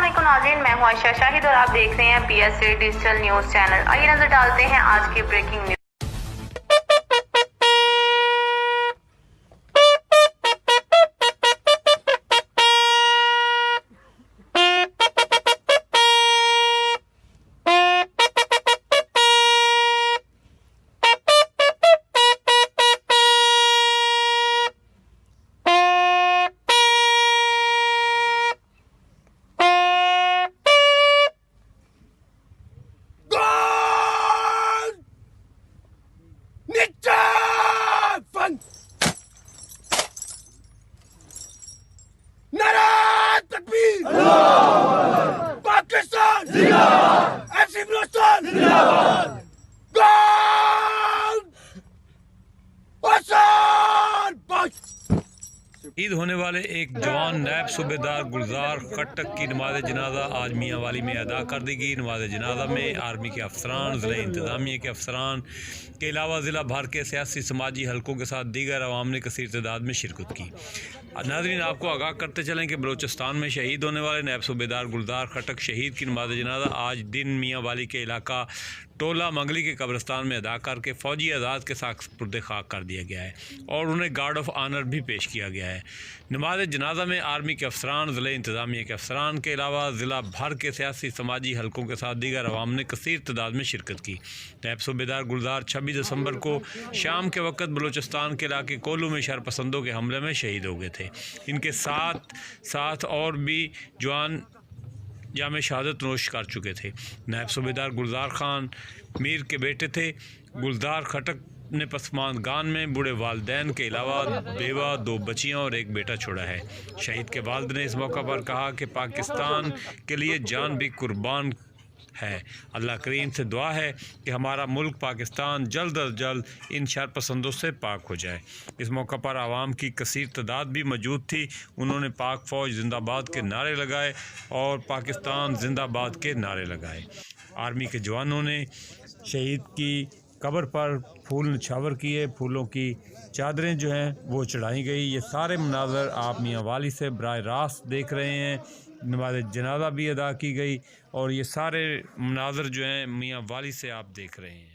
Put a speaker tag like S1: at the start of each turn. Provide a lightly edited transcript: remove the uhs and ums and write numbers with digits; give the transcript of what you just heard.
S1: वालेकुम नाज़रीन, मैं हूं आयशा शाहिद और आप देख रहे हैं PSA डिजिटल न्यूज़ चैनल। आइए नजर डालते हैं आज की ब्रेकिंग न्यूज़।
S2: पाकिस्तान जिंदाबाद, FC बलूचिस्तान जिंदाबाद,
S3: ईद होने वाले एक जवान नायब सूबेदार गुलजार खट्टक की नमाज जनाजा आज मियाँ वाली में अदा कर दी गई। नमाज जनाजा में आर्मी के अफसरान, ज़िला इंतज़ामिया के अफसरान के अलावा ज़िला भर के सियासी समाजी हलकों के साथ दीगर अवाम ने कसीर तादाद में शिरकत की। नाज़रीन, आपको आगाह करते चलें कि बलूचिस्तान में शहीद होने वाले नायब सूबेदार गुलजार खट्टक शहीद की नमाज जनाजा आज दिन मियाँ वाली के इलाका टोला मंगली के कब्रिस्तान में अदा करके फ़ौजी आज़ाद के साथ पुर्दे खाक कर दिया गया है और उन्हें गार्ड ऑफ आनर भी पेश किया गया है। नमाज जनाजा में आर्मी के अफसरान, ज़िला इंतज़ामिया के अफसरान के अलावा ज़िला भर के सियासी समाजी हलकों के साथ दीगर अवाम ने कसीर तादाद में शिरकत की। नायब सूबेदार गुलजार 26 दिसंबर को शाम के वक्त बलूचिस्तान के इलाके कोलू में शरपसंदों के हमले में शहीद हो गए थे। इनके साथ और भी जवान जामे शहादत नोश कर चुके थे। नायब सूबेदार गुलजार खान मीर के बेटे थे। गुलजार खट्टक ने पसमानगान में बूढ़े वालिदैन के अलावा बेवा, 2 बच्चियाँ और एक बेटा छोड़ा है। शहीद के वालिद ने इस मौका पर कहा कि पाकिस्तान के लिए जान भी कुर्बान है। अल्लाह करीम से दुआ है कि हमारा मुल्क पाकिस्तान जल्द अज जल्द इन शरपसंदों से पाक हो जाए। इस मौका पर आवाम की कसीर तादाद भी मौजूद थी। उन्होंने पाक फ़ौज जिंदाबाद के नारे लगाए और पाकिस्तान जिंदाबाद के नारे लगाए। आर्मी के जवानों ने शहीद की कब्र पर फूल निछावर किए, फूलों की चादरें जो हैं वो चढ़ाई गई। ये सारे मनाज़र आप मियाँ वाली से बराह रास्त देख रहे हैं। नमाज जनाजा भी अदा की गई और ये सारे मनाज़र जो हैं मियाँ वाली से आप देख रहे हैं।